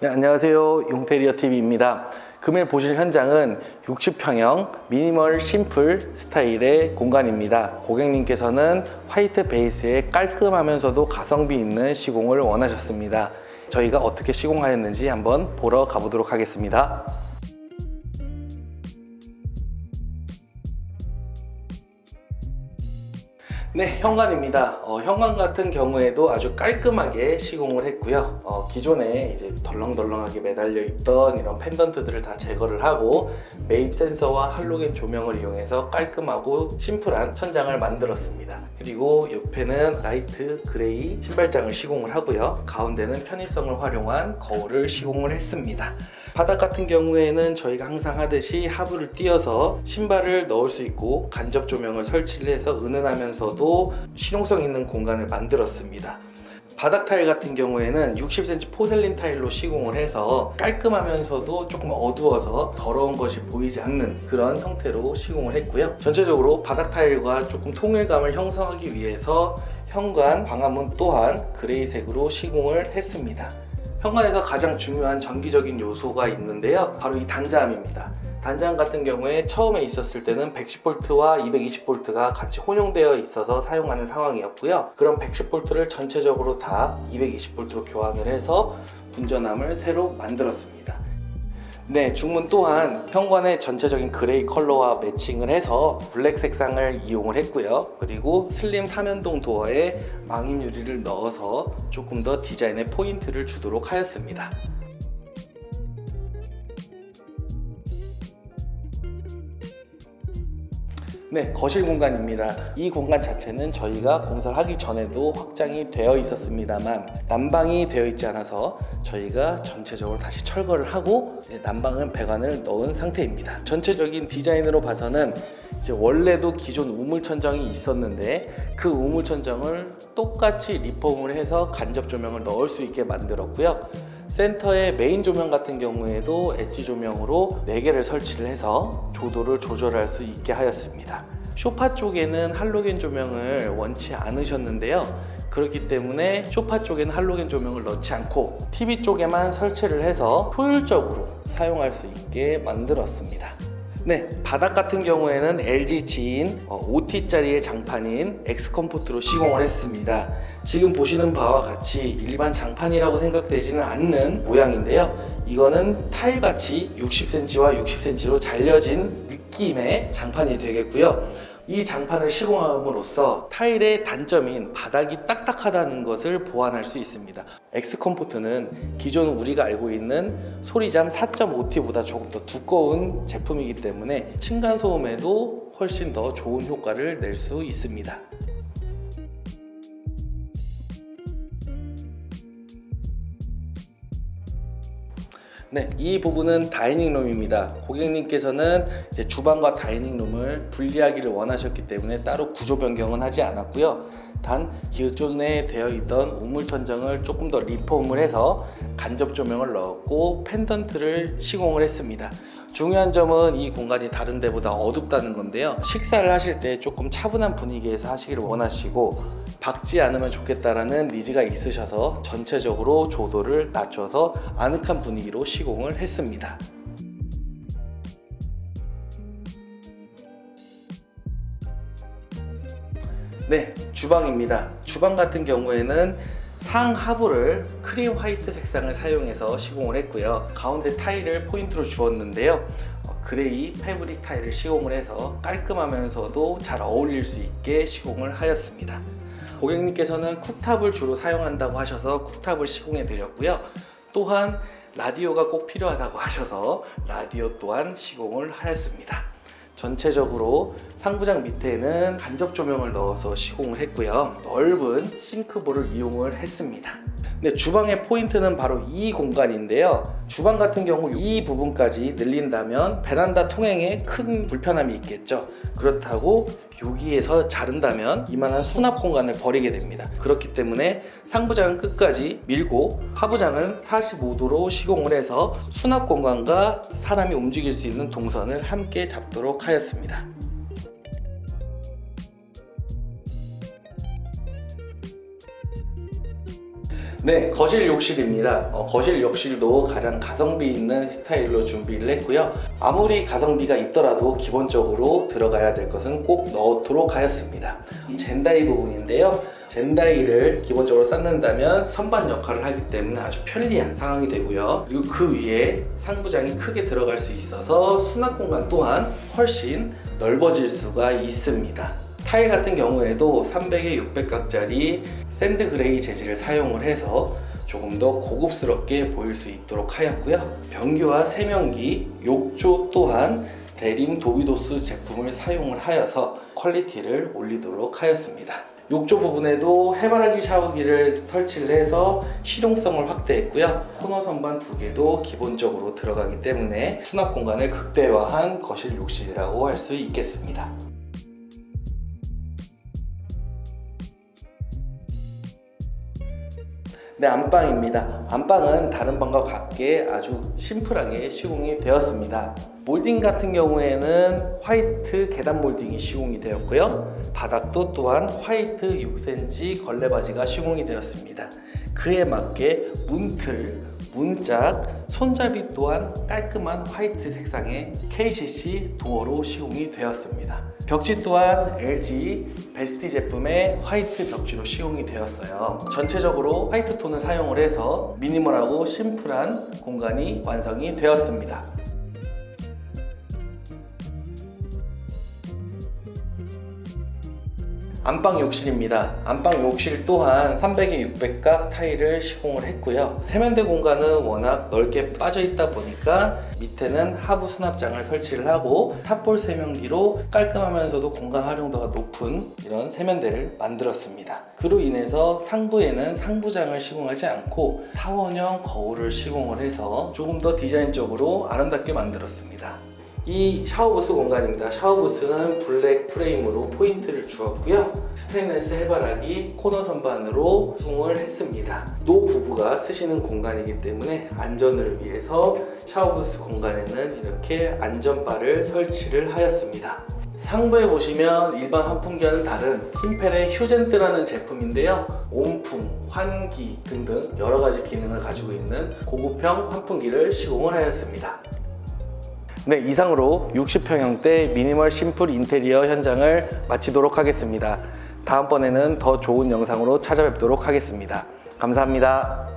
네, 안녕하세요. 용테리어 TV입니다. 금일 보실 현장은 60평형 미니멀 심플 스타일의 공간입니다. 고객님께서는 화이트 베이스에 깔끔하면서도 가성비 있는 시공을 원하셨습니다. 저희가 어떻게 시공하였는지 한번 보러 가보도록 하겠습니다. 네, 현관입니다. 현관 같은 경우에도 아주 깔끔하게 시공을 했고요. 기존에 이제 덜렁덜렁하게 매달려 있던 이런 펜던트들을 다 제거를 하고 매입 센서와 할로겐 조명을 이용해서 깔끔하고 심플한 천장을 만들었습니다. 그리고 옆에는 라이트 그레이 신발장을 시공을 하고요. 가운데는 편의성을 활용한 거울을 시공을 했습니다. 바닥 같은 경우에는 저희가 항상 하듯이 하부를 띄어서 신발을 넣을 수 있고 간접 조명을 설치를 해서 은은하면서도 실용성 있는 공간을 만들었습니다. 바닥 타일 같은 경우에는 60cm 포셀린 타일로 시공을 해서 깔끔하면서도 조금 어두워서 더러운 것이 보이지 않는 그런 형태로 시공을 했고요. 전체적으로 바닥 타일과 조금 통일감을 형성하기 위해서 현관 방화문 또한 그레이색으로 시공을 했습니다. 현관에서 가장 중요한 전기적인 요소가 있는데요, 바로 이 단자암입니다. 단자암 같은 경우에 처음에 있었을 때는 110V와 220V가 같이 혼용되어 있어서 사용하는 상황이었고요. 그럼 110V를 전체적으로 다 220V로 교환을 해서 분전암을 새로 만들었습니다. 네, 중문 또한 현관의 전체적인 그레이 컬러와 매칭을 해서 블랙 색상을 이용을 했고요. 그리고 슬림 3연동 도어에 망임 유리를 넣어서 조금 더 디자인에 포인트를 주도록 하였습니다. 네, 거실 공간입니다. 이 공간 자체는 저희가 공사를 하기 전에도 확장이 되어 있었습니다만 난방이 되어 있지 않아서 저희가 전체적으로 다시 철거를 하고 난방은 배관을 넣은 상태입니다. 전체적인 디자인으로 봐서는 이제 원래도 기존 우물 천정이 있었는데 그 우물 천정을 똑같이 리폼을 해서 간접 조명을 넣을 수 있게 만들었고요. 센터의 메인 조명 같은 경우에도 엣지 조명으로 4개를 설치를 해서 조도를 조절할 수 있게 하였습니다. 소파 쪽에는 할로겐 조명을 원치 않으셨는데요. 그렇기 때문에 소파 쪽에는 할로겐 조명을 넣지 않고 TV 쪽에만 설치를 해서 효율적으로 사용할 수 있게 만들었습니다. 네, 바닥 같은 경우에는 LG 지인 5T짜리의 장판인 엑스컴포트로 시공을 했습니다. 지금 보시는 바와 같이 일반 장판이라고 생각되지는 않는 모양인데요, 이거는 타일같이 60cm와 60cm로 잘려진 느낌의 장판이 되겠고요. 이 장판을 시공함으로써 타일의 단점인 바닥이 딱딱하다는 것을 보완할 수 있습니다. 엑스컴포트는 기존 우리가 알고 있는 소리잠 4.5T보다 조금 더 두꺼운 제품이기 때문에 층간소음에도 훨씬 더 좋은 효과를 낼 수 있습니다. 네, 이 부분은 다이닝룸입니다. 고객님께서는 이제 주방과 다이닝룸을 분리하기를 원하셨기 때문에 따로 구조 변경은 하지 않았고요. 단 기존에 되어 있던 우물 천정을 조금 더 리폼을 해서 간접 조명을 넣었고 펜던트를 시공을 했습니다. 중요한 점은 이 공간이 다른 데보다 어둡다는 건데요, 식사를 하실 때 조금 차분한 분위기에서 하시기를 원하시고 밝지 않으면 좋겠다라는 니즈가 있으셔서 전체적으로 조도를 낮춰서 아늑한 분위기로 시공을 했습니다. 네, 주방입니다. 주방 같은 경우에는 상하부를 크림 화이트 색상을 사용해서 시공을 했고요. 가운데 타일을 포인트로 주었는데요, 그레이 패브릭 타일을 시공을 해서 깔끔하면서도 잘 어울릴 수 있게 시공을 하였습니다. 고객님께서는 쿡탑을 주로 사용한다고 하셔서 쿡탑을 시공해 드렸고요. 또한 라디오가 꼭 필요하다고 하셔서 라디오 또한 시공을 하였습니다. 전체적으로 상부장 밑에는 간접 조명을 넣어서 시공을 했고요. 넓은 싱크볼을 이용을 했습니다. 근데 주방의 포인트는 바로 이 공간인데요, 주방 같은 경우 이 부분까지 늘린다면 베란다 통행에 큰 불편함이 있겠죠. 그렇다고 여기에서 자른다면 이만한 수납 공간을 버리게 됩니다. 그렇기 때문에 상부장은 끝까지 밀고 하부장은 45도로 시공을 해서 수납 공간과 사람이 움직일 수 있는 동선을 함께 잡도록 하였습니다. 네, 거실 욕실입니다. 거실 욕실도 가장 가성비 있는 스타일로 준비를 했고요. 아무리 가성비가 있더라도 기본적으로 들어가야 될 것은 꼭 넣도록 하였습니다. 이 젠다이 부분인데요. 젠다이를 기본적으로 쌓는다면 선반 역할을 하기 때문에 아주 편리한 상황이 되고요. 그리고 그 위에 상부장이 크게 들어갈 수 있어서 수납 공간 또한 훨씬 넓어질 수가 있습니다. 타일 같은 경우에도 300에 600각짜리 샌드 그레이 재질을 사용을 해서 조금 더 고급스럽게 보일 수 있도록 하였고요. 변기와 세면기, 욕조 또한 데림 도비도스 제품을 사용을 하여서 퀄리티를 올리도록 하였습니다. 욕조 부분에도 해바라기 샤워기를 설치를 해서 실용성을 확대했고요. 코너 선반 2개도 기본적으로 들어가기 때문에 수납 공간을 극대화한 거실 욕실이라고 할 수 있겠습니다. 네, 안방입니다. 안방은 다른 방과 같게 아주 심플하게 시공이 되었습니다. 몰딩 같은 경우에는 화이트 계단 몰딩이 시공이 되었고요. 바닥도 또한 화이트 6cm 걸레바지가 시공이 되었습니다. 그에 맞게 문틀, 문짝, 손잡이 또한 깔끔한 화이트 색상의 KCC 도어로 시공이 되었습니다. 벽지 또한 LG 베스티 제품의 화이트 벽지로 시공이 되었어요. 전체적으로 화이트 톤을 사용을 해서 미니멀하고 심플한 공간이 완성이 되었습니다. 안방 욕실입니다. 안방 욕실 또한 300에 600각 타일을 시공을 했고요. 세면대 공간은 워낙 넓게 빠져 있다 보니까 밑에는 하부 수납장을 설치를 하고 탑볼 세면기로 깔끔하면서도 공간 활용도가 높은 이런 세면대를 만들었습니다. 그로 인해서 상부에는 상부장을 시공하지 않고 타원형 거울을 시공을 해서 조금 더 디자인적으로 아름답게 만들었습니다. 이 샤워부스 공간입니다. 샤워부스는 블랙 프레임으로 포인트를 주었고요. 스테인레스 해바라기 코너 선반으로 시공을 했습니다. 노부부가 쓰시는 공간이기 때문에 안전을 위해서 샤워부스 공간에는 이렇게 안전바를 설치를 하였습니다. 상부에 보시면 일반 환풍기와는 다른 킴펠의 휴젠트라는 제품인데요. 온풍, 환기 등등 여러가지 기능을 가지고 있는 고급형 환풍기를 시공을 하였습니다. 네, 이상으로 60평형대 미니멀 심플 인테리어 현장을 마치도록 하겠습니다. 다음번에는 더 좋은 영상으로 찾아뵙도록 하겠습니다. 감사합니다.